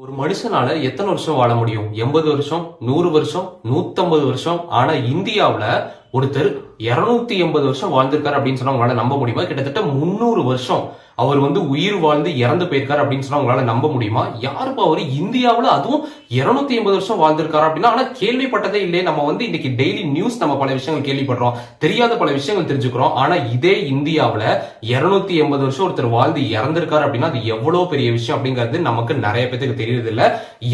ஒரு மனுஷனால எத்தனை வருஷம் வாழ முடியும்? 80 வருஷம், 100 வருஷம், 150 வருஷம். ஆனா இந்தியாவுல ஒருத்தர் 280 வருஷம் வாழ்ந்திருக்காரு அப்படின்னு சொன்னா உங்களால நம்ப முடியுமா? கிட்டத்தட்ட 300 வருஷம் அவர் உயிர் வாழ்ந்து இறந்து போயிருக்காரு அப்படின்னு சொன்னா உங்களால நம்ப முடியுமா? யாருப்பா அவரு? இந்தியாவுல அதுவும் 280 வருஷம் வாழ்ந்திருக்காரு அப்படின்னா, ஆனா கேள்விப்பட்டதே இல்லையே. நம்ம இன்னைக்கு டெய்லி நியூஸ் நம்ம பல விஷயங்கள் கேள்விப்படுறோம், தெரியாத பல விஷயங்கள் தெரிஞ்சுக்கிறோம். ஆனா இதே இந்தியாவுல 280 வருஷம் ஒருத்தர் வாழ்ந்து இறந்திருக்காரு அப்படின்னா அது எவ்வளவு பெரிய விஷயம் அப்படிங்கிறது நமக்கு நிறைய பேருக்கு தெரியுது இல்ல.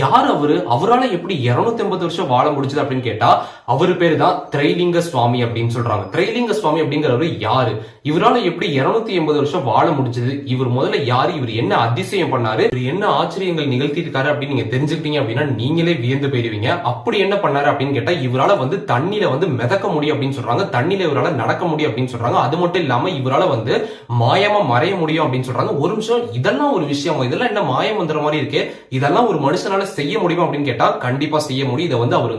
யார் அவரு? அவரால எப்படி 280 வருஷம் வாழ முடிச்சது அப்படின்னு கேட்டா, அவரு பேரு தான் திரைலிங்க சுவாமி அப்படின்னு சொல்றாங்க. திரைலிங்க சுவாமி அப்படிங்கிறவரு யாரு? இவரால எப்படி 280 வருஷம் வாழ முடிச்சது? இவர் முதல்ல யாரு? இவர் என்ன அதிசயம் பண்ணாரு? இவர் என்ன ஆச்சரியங்கள் நிகழ்த்திருக்காரு அப்படின்னு நீங்க தெரிஞ்சுக்கிட்டீங்க அப்படின்னா நீங்களே வியந்து போயிருவீங்க. அப்படி என்ன பண்ணாரு அப்படின்னு கேட்டா, இவரால தண்ணியில மிதக்க முடியும் அப்படின்னு சொல்றாங்க. தண்ணியில இவரால நடக்க முடியும் அப்படின்னு சொல்றாங்க. அது மட்டும் இல்லாம இவரால மாயமா மறைய முடியும் அப்படின்னு சொல்றாங்க. ஒரு நிமிஷம், இதெல்லாம் ஒரு விஷயம்? இதெல்லாம் என்ன மாயம் வந்துற மாதிரி இருக்கே? இதெல்லாம் ஒரு மனுஷனால செய்ய முடியும் அப்படின்னு கேட்டா கண்டிப்பா செய்ய முடியும். இதை அவர்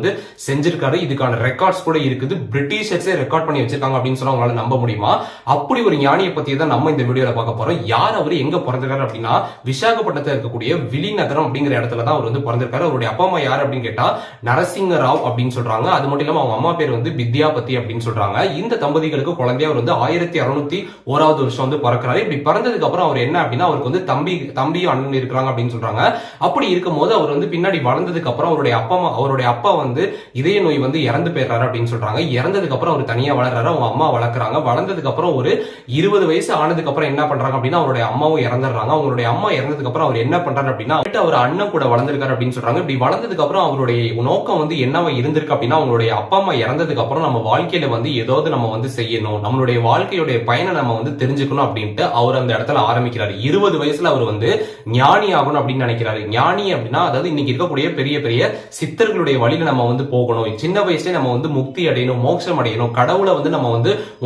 செஞ்சிருக்காரு. இதுக்கான ரெக்கார்ட்ஸ் கூட இருக்குது. பிரிட்டிஷர்ஸே ரெக்கார்ட் பண்ணி வச்சிருக்காங்க அப்படின்னு சொன்னா உங்களால நம்ப முடியுமா? அப்படி ஒரு ஞானியை பத்தி தான் நம்ம இந்த வீடியோல பார்க்க போறோம். யார் அவரு? எங்க பிறந்திருக்காரு அப்படின்னா, விசாகப்பட்டினத்துல இருக்கக்கூடிய விழிநகரம் அப்படிங்கிற இடத்துல தான் அவர் பிறந்திருக்காரு. அவருடைய அப்பா அம்மா யார் அப்படின்னு கேட்டா நரசிங்க ராவ் அப்படின்னு சொல்றாங்க. அது மட்டும் இல்லாம அவங்க அம்மா பேர் வித்யாபதி அப்படின்னு சொல்றாங்க. இந்த தம்பதிகளுக்கு குழந்தையா அவர் 1601வது வருஷம் பிறக்கிறாரு. இப்படி பிறந்ததுக்கு அப்புறம் அவர் என்ன அப்படின்னா, அவருக்கு தம்பியும் அண்ணன் இருக்கிறாங்க அப்படின்னு சொல்றாங்க. அப்படி இருக்கும் போது அவர் பின்னாடி வளர்ந்ததுக்கு அப்புறம் அவருடைய அப்பா இதய நோய் இறந்து போயிடுறாரு அப்படின்னு சொல்றாங்க. இறந்ததுக்கு அப்புறம் அவர் தனியா வளர்றாரு. அவங்க அம்மா வளர்க்குறாங்க. வளர்ந்ததுக்கு அப்புறம் ஒரு 20 வயசு ஆனதுக்கு அப்புறம் என்ன பண்றாங்க அப்படின்னா, அவருடைய அம்மாவும் இறந்துடுறாங்க. அவங்களுடைய அம்மா இறந்ததுக்கு அப்புறம் அவர் என்ன பண்றாரு அப்படின்னா, அவர் அண்ணன் கூட வளர்ந்திருக்காரு அப்படின்னு சொல்றாங்க. இப்படி வளர்ந்ததுக்கு அப்புறம் அவருடைய நோக்கம் என்னவா இருந்திருக்கு அப்படின்னா, அவங்களுடைய அப்பா அம்மா இறந்ததுக்கு அப்புறம் நம்ம வாழ்க்கையில ஏதாவது நம்ம செய்யணும், நம்மளுடைய வாழ்க்கையுடைய பயனை நம்ம தெரிஞ்சுக்கணும் அப்படின்ட்டு அவர் அந்த இடத்துல ஆரம்பிக்கிறாரு. 20 வயசுல அவர் ஞானி ஆகணும் அப்படின்னு நினைக்கிறாரு. ஞானி அப்படின்னா, அதாவது இன்னைக்கு இருக்கக்கூடிய பெரிய பெரிய சித்தர்களுடைய வழியில நம்ம போகணும், சின்ன வயசுல நம்ம முக்தி அடையணும், மோட்சம் அடையணும், கடவுளை நம்ம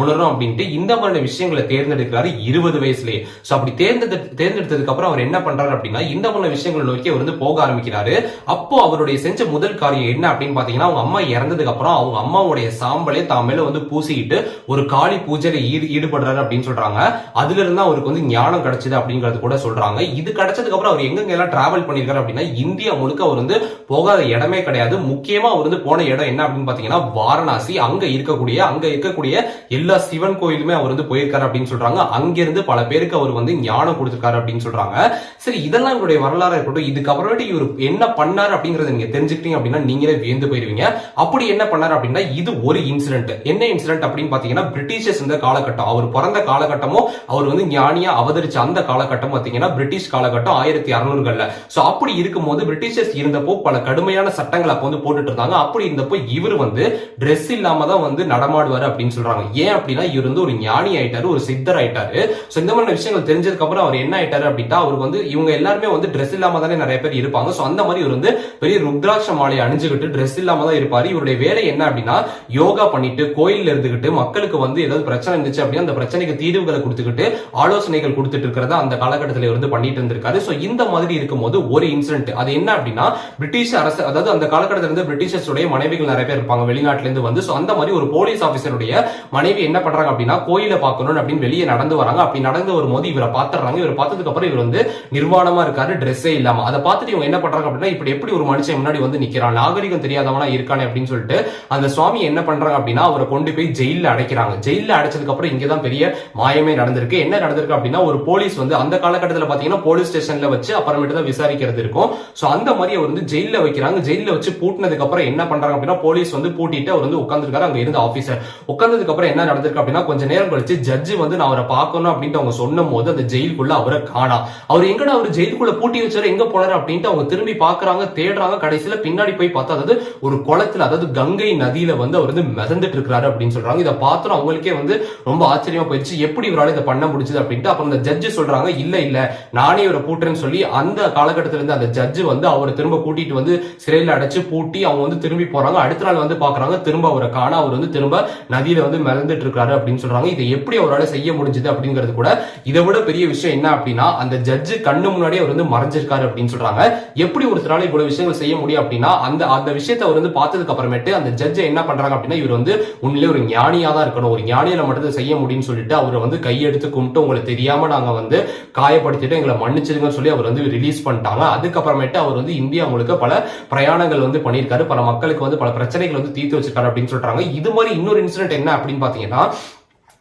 உணரணும் அப்படின்ட்டு இந்த மாதிரி விஷயங்களை தேர்ந்தெடுக்கிறாரு 20 வயசுலயே. சோ அப்படி தேர்ந்தெடுத்ததுக்கு அப்புறம் அவர் என்ன பண்றாரு அப்படின்னா, இந்த மாதிரி விஷயங்கள் நோக்கி அவர் போக ஆரம்பிக்கிறாரு. அப்போ அவருடைய செஞ்ச முதல் காரியம் என்ன அப்படின்னு பாத்தீங்கன்னா, அவங்க அம்மா இறந்ததுக்கு அப்புறம் அவங்க அம்மாவுடைய சாம்பலை தான் மேல பூசிக்கிட்டு ஒரு காளி பூஜையில ஈடுபடுறாரு அப்படின்னு சொல்றாங்க. அதுல இருந்து அவருக்கு ஞானம் கிடைச்சது அப்படிங்கிறது கூட சொல்றாங்க. இது கிடைச்சதுக்கு அப்புறம் அவர் எங்க எல்லாம் டிராவல் பண்ணிருக்காரு அப்படின்னா, இந்தியா முழுக்க அவர் போகாத இடமே கிடையாது. முக்கியமா அவர் போன இடம் என்ன அப்படின்னு பாத்தீங்கன்னா வாரணாசி. அங்க இருக்கக்கூடிய எல்லா சிவன் கோயிலுமே அவர் போயிருக்காரு அப்படின்னு சொல்றாங்க. அங்கிருந்து பல பேருக்கு அவர் ஞானம் கொடுத்திருக்காரு அப்படின்னு சொல்றாங்க. சரி, இதெல்லாம் இவருடைய வரலாறு இருக்கட்டும். இதுக்கப்புறமேட்டு இவர் என்ன பண்ணாரு அப்படிங்கறத நீங்க தெரிஞ்சுக்கிட்டீங்க அப்படின்னா நீங்களே வியந்து போயிருவீங்க. அப்படி என்ன பண்ணாரு அப்படின்னா, இது ஒரு இன்சிடென்ட். என்ன இன்சிடென்ட் அப்படின்னு பாத்தீங்கன்னா, பிரிட்டிஷர்ஸ் இந்த காலகட்டம், அவர் பிறந்த காலகட்டமும் அவர் ஞானியா அவதரிச்ச அந்த காலகட்டம் பாத்தீங்கன்னா பிரிட்டிஷ் காலகட்டம் 1600கள்ல. சோ அப்படி இருக்கும்போது பிரிட்டிஷர்ஸ் இருந்தப்போ பல கடுமையான சட்டங்கள் அப்ப போட்டுட்டு இருந்தாங்க. அப்படி இருந்தப்போ இவர் டிரெஸ் இல்லாம தான் நடமாடுவாரு அப்படின்னு சொல்றாங்க. ஏன் அப்படின்னா, இவர் ஒரு ஞானி ஆயிட்டாரு, ஒரு சித்தர் ஆயிட்டாரு. சோ இந்த மாதிரி விஷயங்கள் தெரிஞ்சதுக்கு அப்புறம் அவர் என்ன ஆயிட்டாரு அப்படின்னா, அவர் இவங்க எல்லாருமே டிரெஸ் இல்லாம தானே நிறைய பேர் இருப்பாங்க. சோ அந்த மாதிரி இவர் பெரிய ருத்ராட்ச மாலையை அணிஞ்சுக்கிட்டு டிரெஸ் இல்லாம தான் இருப்பாரு. இவருடைய வேலை என்ன அப்படின்னா, யோகா பண்ணிட்டு கோயில்ல இருந்துகிட்டு மக்களுக்கு ஏதாவது பிரச்சனை இருந்துச்சு அப்படின்னா அந்த பிரச்சனைக்கு தீர்வுகளை கொடுத்துக்கிட்டு ஆலோசனைகள் கொடுத்துட்டு இருக்கிறத அந்த காலகட்டத்தில் பண்ணிட்டு இருந்திருக்காரு. சோ இந்த மாதிரி இருக்கும்போது ஒரு இன்சிடென்ட், அது என்ன அப்படின்னா, பிரிட்டிஷ் அரசு, அதாவது அந்த காலகட்டத்தில் இருந்து பிரிட்டிஷர்ஸுடைய மனைவிகள் நிறைய பேர் இருப்பாங்க வெளிநாட்டுல இருந்து சோ அந்த மாதிரி ஒரு போலீஸ் ஆபீசருடைய மனைவி என்ன பண்றாங்க அப்படின்னா, கோயில பார்க்கணும் அப்படின்னு வெளியே நடந்து வராங்க. அப்படி நடந்து வரும்போது இவரை பாத்துறாங்க. இவர் பார்த்ததுக்கு அப்புறம் இவர் நிர்வாணமா இருக்காரு, ட்ரெஸ்ஸே இல்லாம. அதை பார்த்துட்டு இவங்க என்ன பண்றாங்க அப்படின்னா, இப்படி எப்படி ஒரு மனுஷன் முன்னாடி நிக்கிறான், நாகரிகம் தெரியாதவனா இருக்கானே அப்படின்னு சொல்லிட்டு அந்த சுவாமி என்ன பண்றாங்க அப்படின்னா, அவரை கொண்டு போய் ஜெயில அடைக்கிறாங்க. ஜெயில அடைச்சதுக்கு அப்புறம் இங்கதான் பெரிய மாயமே நடந்திருக்கு. என்ன நடந்திருக்கு அப்படின்னா, ஒரு போலீஸ் அந்த காலகட்டத்தில் பாத்தீங்கன்னா போலீஸ் ஸ்டேஷன்ல வச்சு அப்புறமேட்டு தான் விசாரிக்கிறது இருக்கும். சோ அந்த மாதிரி அவர் ஜெயில வைக்கிறாங்க. ஜெயில வச்சு பூட்டினதுக்கு அப்புறம் என்ன பண்றாங்க அப்படின்னா, போலீஸ் பூட்டிட்டு அவர் உட்கார்ந்துருக்காரு. அங்க இருந்த ஆபீசர் உட்கார்ந்ததுக்கு அப்புறம் என்ன நடந்திருக்கு அப்படின்னா, கொஞ்ச நேரம் கழிச்சு ஜட்ஜி நான் அவரை பார்க்கணும் அப்படின்ட்டு அவங்க சொன்னும் போது அந்த ஜெயிலுக்குள்ள அவரை காணா. அவர் எங்கடா அவர் ஜெயிலுக்குள்ள பூட்டி வச்சாரு, எங்க போனாரு அப்படின்ட்டு அவங்க திரும்பி பாக்குறாங்க, தேடுறாங்க. கடைசியில பின்னாடி போய் பார்த்தா, அதாவது ஒரு குளத்துல, அதாவது கங்கை நதியில அவர் மிதந்துட்டு இருக்கிறாரு அப்படின்னு சொல்றாங்க. இதை பார்த்தோம் அவங்களுக்கே ரொம்ப ஆச்சரியமா போயிடுச்சு. எப்படி இவரால் இதை பண்ண முடிச்சது அப்படின்ட்டு. அப்புறம் அந்த ஜட்ஜி சொல்றாங்க, இல்ல நானே இவரை பூட்டுறேன்னு சொல்லி அந்த காலகட்டத்தில இருந்து அந்த ஜட்ஜி அவரை திரும்ப கூட்டிட்டு சிறையில அடைச்சு பூட்டி அவங்க திரும்பி போறாங்க. அடுத்த நாள் பாக்குறாங்க, திரும்ப அவரை காண. அவர் திரும்ப நதியில மிதந்துட்டு இருக்காரு அப்படின்னு சொல்றாங்க. இதை எப்படி அவரால் செய்ய முடிஞ்சது அப்படிங்கிறது கூட இதை இதை விட பெரிய விஷயம் என்ன அப்படின்னா அந்த ஜட்ஜு கண்ணு முன்னாடியே அவர் வந்து மறைஞ்சிருக்காரு அப்படின்னு சொல்றாங்க. எப்படி ஒருத்தரால இவ்வளவு விஷயங்கள் செய்ய முடியும் அப்படின்னா அந்த விஷயத்தை அவர் வந்து பார்த்ததுக்கு அப்புறமேட்டு அந்த ஜட்ஜை என்ன பண்றாங்க அப்படின்னா இவர் வந்து உண்மையிலே ஒரு ஞானியா தான் இருக்கணும், ஒரு ஞானியில மட்டும் செய்ய முடியும்னு சொல்லிட்டு அவரை வந்து கையெடுத்து கும்பிட்டு உங்களுக்கு தெரியாம நாங்க வந்து காயப்படுத்திட்டு எங்களை மன்னிச்சிருங்கன்னு சொல்லி அவர் வந்து ரிலீஸ் பண்ணிட்டாங்க. அதுக்கப்புறமேட்டு அவர் வந்து இந்தியா முழுக்க பல பிரயாணங்கள் வந்து பண்ணியிருக்காரு, பல மக்களுக்கு வந்து பல பிரச்சனைகள் வந்து தீர்த்து வச்சிருக்காரு அப்படின்னு சொல்றாங்க. இது மாதிரி இன்னொரு இன்சிடென்ட் என்ன அப்படின்னு பாத்தீங்கன்னா,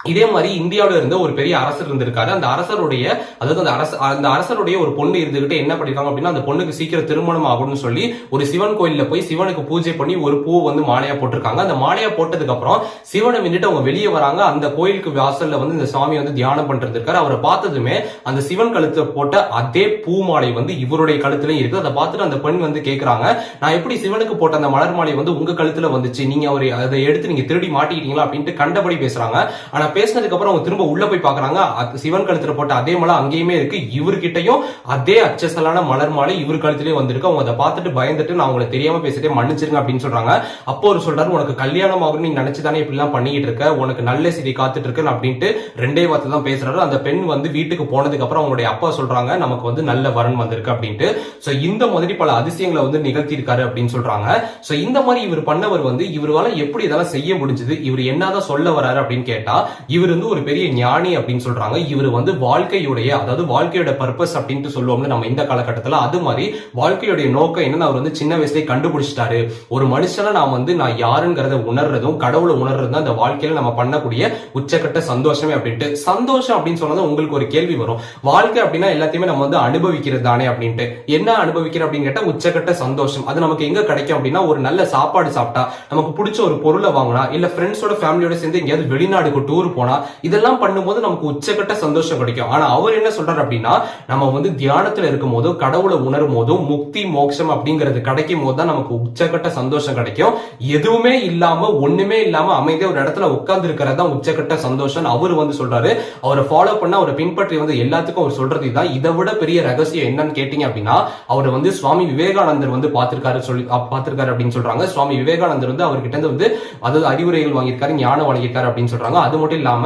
இதே மாதிரி இந்தியாவில இருந்த ஒரு பெரிய அரசர் இருந்திருக்காரு. அந்த அரசருடைய அதாவது அந்த அரசருடைய ஒரு பொண்ணு இருந்துகிட்டு என்ன பண்ணிருக்காங்க அப்படின்னா அந்த பொண்ணுக்கு சீக்கிரம் திருமணம் ஆகணும்னு சொல்லி ஒரு சிவன் கோயில்ல போய் சிவனுக்கு பூஜை பண்ணி ஒரு பூ வந்து மாலையா போட்டிருக்காங்க. அந்த மாலையா போட்டதுக்கு அப்புறம் சிவனை மின்னிட்டு அவங்க வெளியே வராங்க. அந்த கோயிலுக்கு வாசல்ல வந்து இந்த சுவாமி வந்து தியானம் பண்றது இருக்காரு. அவரை பார்த்ததுமே அந்த சிவன் கழுத்துல போட்ட அதே பூ மாலை வந்து இவருடைய கழுத்துலயும் இருக்கு. அதை பார்த்துட்டு அந்த பெண் வந்து கேட்கறாங்க, நான் எப்படி சிவனுக்கு போட்ட அந்த மலர் மாலை வந்து உங்க கழுத்துல வந்துச்சு, நீங்க அதை எடுத்து நீங்க திருடி மாட்டிக்கிட்டீங்களா அப்படின்ட்டு கண்டபடி பேசுறாங்க. ஆனா பேசினதுக்கு அப்புறம் அவங்க திரும்ப உள்ள போய் பாக்குறாங்க, சிவன் கழுத்துல போட்ட அதே மலை அங்கேயுமே இருக்கு, இவர்கிட்டயும் அதே அச்சசலான மலர் மாலை இவர் கழுத்திலே வந்திருக்கு. அவங்க அதை பார்த்துட்டு பயந்துட்டு நான் உங்களை தெரியாம பேசிட்டே மன்னிச்சிருங்க அப்படின்னு சொல்றாங்க. அப்போ ஒரு சொல்றாரு, உனக்கு கல்யாணம் ஆகணும் நீ நினைச்சுதானே இப்படி எல்லாம் பண்ணிட்டு இருக்க, உனக்கு நல்ல செய்தி காத்துட்டு இருக்கு அப்படின்ட்டு ரெண்டே வார்த்தை தான் பேசுறாரு. அந்த பெண் வந்து வீட்டுக்கு போனதுக்கு அப்புறம் அவங்களுடைய அப்பா சொல்றாங்க, நமக்கு வந்து நல்ல வரன் வந்திருக்கு அப்படின்ட்டு. சோ இந்த மாதிரி பல அதிசயங்களை வந்து நிகழ்த்தி இருக்காரு அப்படின்னு சொல்றாங்க. சோ இந்த மாதிரி இவர் பண்ணவர் வந்து இவரால எப்படி இதெல்லாம் செய்ய முடிஞ்சது, இவர் என்னதான் சொல்ல வராரு அப்படின்னு கேட்டா இவர் வந்து ஒரு பெரிய ஞானி அப்படின்னு சொல்றாங்க. இவர் வந்து வாழ்க்கையுடைய அதாவது வாழ்க்கையோட பர்பஸ் அப்படின்ட்டு சொல்லுவோம்ல நம்ம இந்த காலகட்டத்தில், அது மாதிரி வாழ்க்கையுடைய நோக்கம் என்னன்னு அவர் வந்து சின்ன வயசுலயே கண்டுபிடிச்சிட்டாரு. ஒரு மனுஷனை நான் யாருங்கிறத உணர்றதும் கடவுளை உணர்றதும் அந்த வாழ்க்கையில நம்ம பண்ணக்கூடிய உச்சக்கட்ட சந்தோஷமே அப்படின்ட்டு. சந்தோஷம் அப்படின்னு சொன்னது உங்களுக்கு ஒரு கேள்வி வரும், வாழ்க்கை அப்படின்னா எல்லாத்தையுமே நம்ம வந்து அனுபவிக்கிறது தானே அப்படின்ட்டு. என்ன அனுபவிக்கிறோம் அப்படின்னு கேட்டா உச்சக்கட்ட சந்தோஷம். அது நமக்கு எங்க கிடைக்கும் அப்படின்னா ஒரு நல்ல சாப்பாடு சாப்பிட்டா, நமக்கு பிடிச்ச ஒரு பொருளை வாங்கினா, இல்ல ஃப்ரெண்ட்ஸோட ஃபேமிலியோட சேர்ந்து எங்கேயாவது வெளிநாடுக்கு டூர் போனா, இதெல்லாம் பண்ணும்போது நமக்கு உச்சக்கட்ட சந்தோஷம் கிடைக்கும். ஆனா அவர் என்ன சொல்றாரு அப்படின்னா நம்ம வந்து தியானத்துல இருக்கும் போதும் கடவுளை உணரும் போதும் முக்தி மோட்சம் அப்படிங்கிறது கிடைக்கும் போது தான் நமக்கு உச்சக்கட்ட சந்தோஷம் கிடைக்கும். எதுவுமே இல்லாம ஒண்ணுமே இல்லாம அமைதியா ஒரு இடத்துல உட்கார்ந்து இருக்கிறது தான் உச்சக்கட்ட சந்தோஷம் அவர் வந்து சொல்றாரு. அவரை ஃபாலோ பண்ண அவரை பின்பற்றி வந்து எல்லாத்துக்கும் அவர் சொல்றது தான். இதை விட பெரிய ரகசியம் என்னன்னு கேட்டீங்க அப்படின்னா அவர் வந்து சுவாமி விவேகானந்தர் வந்து பார்த்திருக்காரு அப்படின்னு சொல்றாங்க. சுவாமி விவேகானந்தர் வந்து அவர்கிட்ட வந்து அதாவது அறிவுரைகள் வாங்கியிருக்காரு, ஞானம் வழங்கியிருக்காரு அப்படின்னு சொல்றாங்க. அது மட்டும் இல்லாம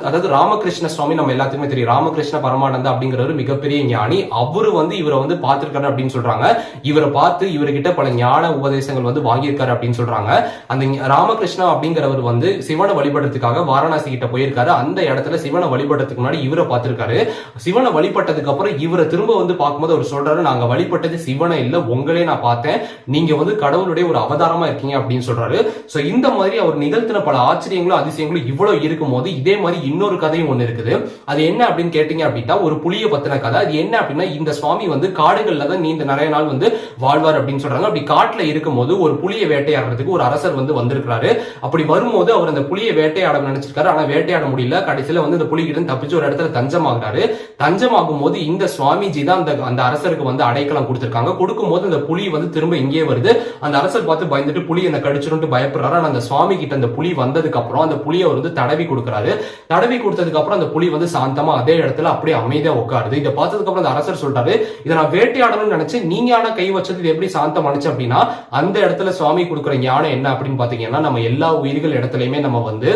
அதாவது ராமகிருஷ்ண சுவாமி நம்ம எல்லாத்துக்குமே தெரியும், ராமகிருஷ்ண பரமானந்தா அப்படிங்கிறவர் மிகப்பெரிய ஞானி. அவரு வந்து இவரை வந்து பார்த்திருக்காரு அப்படின்னு சொல்றாங்க. இவரை பார்த்து இவர்கிட்ட பல ஞான உபதேசங்கள் வந்து வாங்கியிருக்காரு அப்படின்னு சொல்றாங்க. அந்த ராமகிருஷ்ணா அப்படிங்கிறவர் வந்து சிவனை வழிபடுறதுக்காக வாரணாசி கிட்ட போயிருக்காரு. அந்த இடத்துல சிவனை வழிபடுறதுக்கு முன்னாடி இவரை பார்த்திருக்காரு. சிவனை வழிபட்டதுக்கு அப்புறம் இவரை திரும்ப வந்து பார்க்கும்போது அவர் சொல்றாரு, நாங்க வழிபட்டது சிவனை இல்ல உங்களே நான் பார்த்தேன், நீங்க வந்து கடவுளுடைய ஒரு அவதாரமா இருக்கீங்க அப்படின்னு சொல்றாரு. சோ இந்த மாதிரி அவர் நிகழ்த்தின பல ஆச்சரியங்களும் அதிசயங்களும் இவ்வளவு இருக்கும் போது இதே மாதிரி இன்னொரு கதையும் ஒண்ணு இருக்குது. அது என்ன அப்படின்னு கேட்டீங்க அப்படின்னா ஒரு புலிய பத்தின கதை. அது என்ன அப்படின்னா இந்த சுவாமி வந்து காடுகள்ல தான் நீண்ட நிறைய நாள் வந்து வாழ்வார் அப்படின்னு சொல்றாங்க. அப்படி காட்டுல இருக்கும் போது ஒரு புலியை வேட்டையாடுறதுக்கு ஒரு அரசர் வந்து வந்திருக்காரு. அப்படி வரும்போது அவர் அந்த புலியை வேட்டையாட நினைச்சிருக்காரு, ஆனா வேட்டையாட முடியல. கடைசியில வந்து இந்த புலிகிட்ட தப்பிச்சு ஒரு இடத்துல தஞ்சமாகிறாரு. தஞ்சமாகும் போது இந்த சுவாமிஜி தான் அந்த அரசருக்கு வந்து அடைக்கலம் கொடுத்திருக்காங்க. கொடுக்கும் போது அந்த புலி வந்து திரும்ப இங்கே வருது. அந்த அரசர் பார்த்து பயந்துட்டு புலி என்ன கடிச்சிட்டு பயப்படுறாரு. ஆனா அந்த சுவாமி கிட்ட அந்த புலி வந்ததுக்கு அப்புறம் அந்த புலியை வந்து தடவி கொடுக்கிறாரு. தடவி கொடுத்ததுக்கு அப்புறம் அந்த புலி வந்து சாந்தமா அதே இடத்துல அப்படியே அமைதியா உட்காருது. இதை பார்த்ததுக்கு அப்புறம் அந்த அரசர் சொல்றாரு, இதை நான் வேட்டையாடணும்னு நினைச்சு நீங்க ஆனா கை வச்சது எப்படி சாந்தம் அனுச்சு அப்படின்னா அந்த இடத்துல சுவாமி கொடுக்குற ஞானம் என்ன அப்படின்னு பாத்தீங்கன்னா நம்ம எல்லா உயிர்கள் இடத்துலயுமே நம்ம வந்து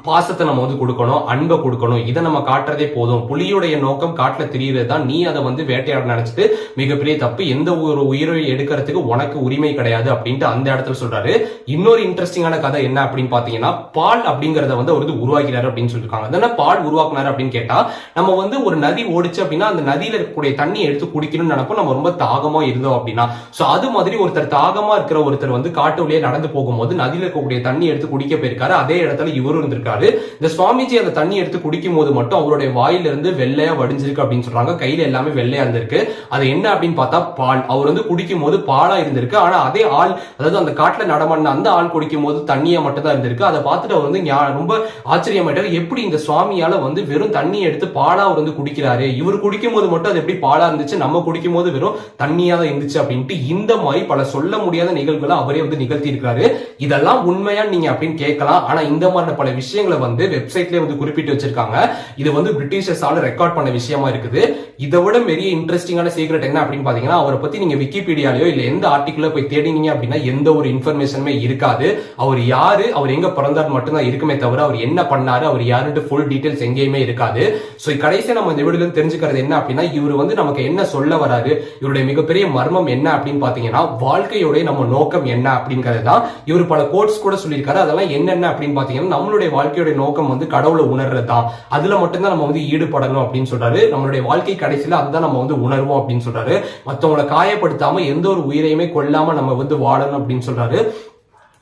பாசத்தை நம்ம வந்து கொடுக்கணும், அன்பை கொடுக்கணும். இதை நம்ம காட்டுறதே போதும். புலியுடைய நோக்கம் காட்டுல தெரியறது தான். நீ அதை வந்து வேட்டையாட நினைச்சிட்டு மிகப்பெரிய தப்பு. எந்த ஒரு உயிரை எடுக்கிறதுக்கு உனக்கு உரிமை கிடையாது அப்படின்ட்டு அந்த இடத்துல சொல்றாரு. இன்னொரு இன்ட்ரெஸ்டிங்கான கதை என்ன அப்படின்னு பாத்தீங்கன்னா பால் அப்படிங்கறத வந்து அவர் உருவாக்கிறாரு அப்படின்னு சொல்லிருக்காங்க. அதனால பால் உருவாக்குனாரு அப்படின்னு கேட்டா நம்ம வந்து ஒரு நதி ஓடிச்சு அப்படின்னா அந்த நதியில இருக்கக்கூடிய தண்ணியை எடுத்து குடிக்கணும்னு நினைப்போம். நம்ம ரொம்ப தாகமா இருந்தோம் அப்படின்னா சோ அது மாதிரி ஒருத்தர் தாகமா இருக்கிற ஒருத்தர் வந்து காட்டு வழியே நடந்து போகும்போது நதியில இருக்கக்கூடிய தண்ணி எடுத்து குடிக்க போயிருக்காரு. அதே இடத்துல இவரும் இருந்திருக்காரு. இந்த சுவாமிஜி அந்த தண்ணி எடுத்து குடிக்கும் போது மட்டும் அவருடைய வாயிலிருந்து வெள்ளையா வடிஞ்சிருக்கு அப்படின்னு சொல்றாங்க. கையில எல்லாமே வெள்ளையா இருந்திருக்கு. அது என்ன அப்படின்னு பார்த்தா பால். அவர் வந்து குடிக்கும் போது பாலா இருந்திருக்கு. ஆனா அதே ஆள் அதாவது அந்த காட்டுல நடமாடின அந்த ஆள் குடிக்கும் போது தண்ணியா மட்டும் தான் இருந்திருக்கு. அதை பார்த்துட்டு அவர் வந்து ரொம்ப ஆச்சரியமாயிட்டாரு. எப்படி இந்த சுவாமியால வந்து வெறும் தண்ணியை எடுத்து பாலா அவர் வந்து குடிக்கிறாரு, இவர் குடிக்கும் போது மட்டும் அது எப்படி பாலா இருந்துச்சு, நம்ம குடிக்கும் போது வெறும் தண்ணியா தான் இருந்துச்சு அப்படின்ட்டு இந்த மாதிரி பல சொல்ல முடியாத நிகழ்வுகளை அவரே வந்து நிகழ்த்தி இருக்காரு. இதெல்லாம் உண்மையா நீங்க அப்படின்னு கேட்கலாம். ஆனா இந்த மாதிரி பல விஷயங்கள் விஷயங்களை வந்து வெப்சைட்லயே வந்து குறிப்பிட்டு வச்சிருக்காங்க. இது வந்து பிரிட்டிஷர்ஸால ரெக்கார்ட் பண்ண விஷயமா இருக்குது. இதை விட பெரிய இன்ட்ரெஸ்டிங்கான சீக்ரெட் என்ன அப்படின்னு பாத்தீங்கன்னா, அவரை பத்தி நீங்க விக்கிபீடியாலயோ இல்ல எந்த ஆர்டிகிளோ போய் தேடினீங்க அப்படின்னா எந்த ஒரு இன்ஃபர்மேஷனுமே இருக்காது. அவர் யாரு, அவர் எங்க பிறந்தார் மட்டும்தான் இருக்குமே தவிர அவர் என்ன பண்ணாரு, அவர் யாருன்னு ஃபுல் டீடைல்ஸ் எங்கேயுமே இருக்காது. சோ கடைசியா நம்ம இந்த வீடியோல தெரிஞ்சுக்கிறது என்ன அப்படின்னா, இவர் வந்து நமக்கு என்ன சொல்ல வராரு, இவருடைய மிகப்பெரிய மர்மம் என்ன அப்படின்னு பாத்தீங்கன்னா, வாழ்க்கையோட நம்ம நோக்கம் என்ன அப்படிங்கறது தான். இவர் பல கோட்ஸ் கூட சொல்லியிருக்காரு. அதெல்லாம் என்னென்ன அப்படின்னு பாத்தீங்கன்னா, நம்மளுடைய வாழ்க்கையோட நோக்கம் வந்து கடவுளை உணர்றது தான். அதுல மட்டும்தான் நம்ம வந்து ஈடுபடணும் அப்படின்னு சொல்றாரு. நம்மளுடைய வாழ்க்கை கடைசியில அதுதான் நம்ம வந்து உணர்வோம் அப்படின்னு சொல்றாரு. மத்தவங்களை காயப்படுத்தாம எந்த ஒரு உயிரையுமே கொல்லாம நம்ம வந்து வாழணும் அப்படின்னு சொல்றாரு.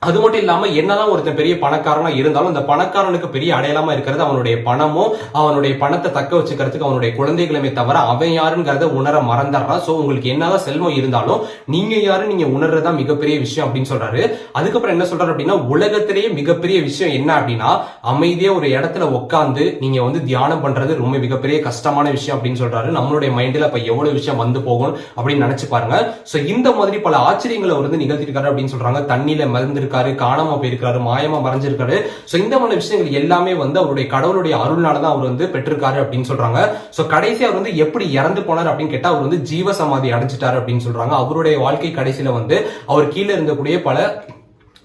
அது மட்டும் இல்லாம என்னதான் ஒருத்தன் பெரிய பணக்காரனா இருந்தாலும் அந்த பணக்காரனுக்கு பெரிய அடையாளமா இருக்கிறது அவனுடைய பணமும் அவனுடைய பணத்தை தக்க வச்சுக்கிறதுக்கு அவனுடைய குழந்தைகளுமே தவிர அவன் யாருங்கிறத உணர மறந்துடுறான். சோ உங்களுக்கு என்னதான் செல்வம் இருந்தாலும் நீங்க யாரு நீங்க உணர்றதா மிகப்பெரிய விஷயம் அப்படின்னு சொல்றாரு. அதுக்கப்புறம் என்ன சொல்றாரு அப்படின்னா, உலகத்திலேயே மிகப்பெரிய விஷயம் என்ன அப்படின்னா, அமைதியா ஒரு இடத்துல உட்கார்ந்து நீங்க வந்து தியானம் பண்றது ரொம்ப மிகப்பெரிய கஷ்டமான விஷயம் அப்படின்னு சொல்றாரு. நம்மளுடைய மைண்ட்ல அப்ப எவ்வளவு விஷயம் வந்து போகும் அப்படின்னு நினைச்சு பாருங்க. சோ இந்த மாதிரி பல ஆச்சரியங்களை அவர் வந்து நிகழ்த்திருக்காரு அப்படின்னு சொல்றாங்க. தண்ணியில மறந்து காணாம போயிருக்காரு, மாயமா மறைஞ்சிருக்காரு. சோ இந்த மாதிரி விஷயங்கள் எல்லாமே வந்து அவருடைய கடவுளுடைய அருள்னாலதான் அவர் வந்து பெற்றிருக்காரு அப்படின்னு சொல்றாங்க. சோ கடைசி அவர் வந்து எப்படி இறந்து போனார் அப்படின்னு கேட்டா, அவர் வந்து ஜீவ சமாதி அடைஞ்சிட்டாரு அப்படின்னு சொல்றாங்க. அவருடைய வாழ்க்கை கடைசியில வந்து அவர் கீழே இருந்தக்கூடிய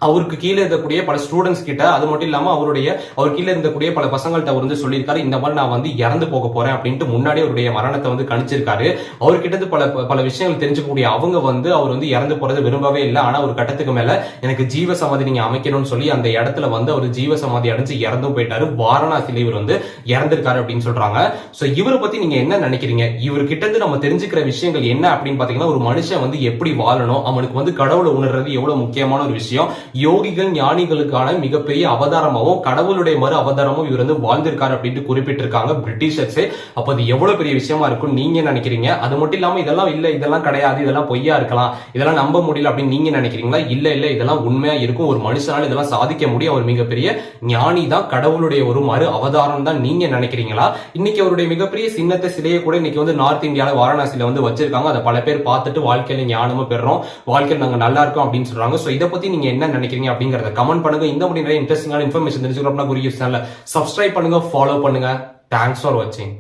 அவருக்கு கீழே இருக்கக்கூடிய பல ஸ்டூடெண்ட்ஸ் கிட்ட, அது மட்டும் இல்லாம அவர் கீழே இருக்கக்கூடிய பல பசங்கள்ட்ட அவர் வந்து சொல்லியிருக்காரு, இந்த மாதிரி நான் வந்து இறந்து போக போறேன் அப்படின்ட்டு முன்னாடி அவருடைய மரணத்தை வந்து கணிச்சிருக்காரு. அவர்கிட்ட பல விஷயங்கள் தெரிஞ்சுக்கூடிய அவங்க வந்து அவர் வந்து இறந்து போறது விரும்பவே இல்லை. ஆனா ஒரு கட்டத்துக்கு மேல எனக்கு ஜீவ சமாதி நீங்க அமைக்கணும்னு சொல்லி அந்த இடத்துல வந்து அவர் ஜீவ சமாதி அடைஞ்சு இறந்தும் போயிட்டாரு. வாரணாசியில இவர் வந்து இறந்திருக்காரு அப்படின்னு சொல்றாங்க. சோ இவரை பத்தி நீங்க என்ன நினைக்கிறீங்க? இவர்கிட்ட இருந்து நம்ம தெரிஞ்சுக்கிற விஷயங்கள் என்ன அப்படின்னு பாத்தீங்கன்னா, ஒரு மனுஷன் வந்து எப்படி வாழணும், அவனுக்கு வந்து கடவுளை உணர்றது எவ்வளவு முக்கியமான ஒரு விஷயம், யோகிகள் ஞானிகளுக்கான மிகப்பெரிய அவதாரமாவும் கடவுளுடைய மறு அவதாரமும் இவர் வந்து வாழ்ந்திருக்காரு அப்படின்ட்டு குறிப்பிட்டிருக்காங்க பிரிட்டிஷர்ஸே. அப்ப அது எவ்வளவு பெரிய விஷயமா இருக்கும் நீங்க நினைக்கிறீங்க? அது மட்டும் இல்லாம இதெல்லாம் கிடையாது, இதெல்லாம் பொய்யா இருக்கலாம், இதெல்லாம் நம்ப முடியல அப்படின்னு நீங்க நினைக்கிறீங்களா? இல்ல இதெல்லாம் உண்மையா இருக்கும். ஒரு மனுஷனால இதெல்லாம் சாதிக்க முடியும். அவர் மிகப்பெரிய ஞானி தான், கடவுளுடைய ஒரு மறு அவதாரம் தான் நீங்க நினைக்கிறீங்களா? இன்னைக்கு அவருடைய மிகப்பெரிய சின்னத்தை சிலையை கூட இன்னைக்கு வந்து நார்த் இந்தியால வாரணாசியில வந்து வச்சிருக்காங்க. அதை பல பேர் பார்த்துட்டு வாழ்க்கையில ஞானமும் பெறோம், வாழ்க்கையில் நாங்க நல்லா இருக்கோம் அப்படின்னு சொல்றாங்க. சோ இதை பத்தி நீங்க என்ன நினைக்கிறீங்க அப்படிங்கறத கமெண்ட் பண்ணுங்க. இந்த மாதிரி நிறைய இன்ட்ரெஸ்டிங்கான இன்ஃபர்மேஷன் தெரிஞ்சுக்கணும் அப்படின்னா சப்ஸ்கிரைப் பண்ணுங்க, ஃபாலோ பண்ணுங்க. தேங்க்ஸ் ஃபார் வாட்சிங்.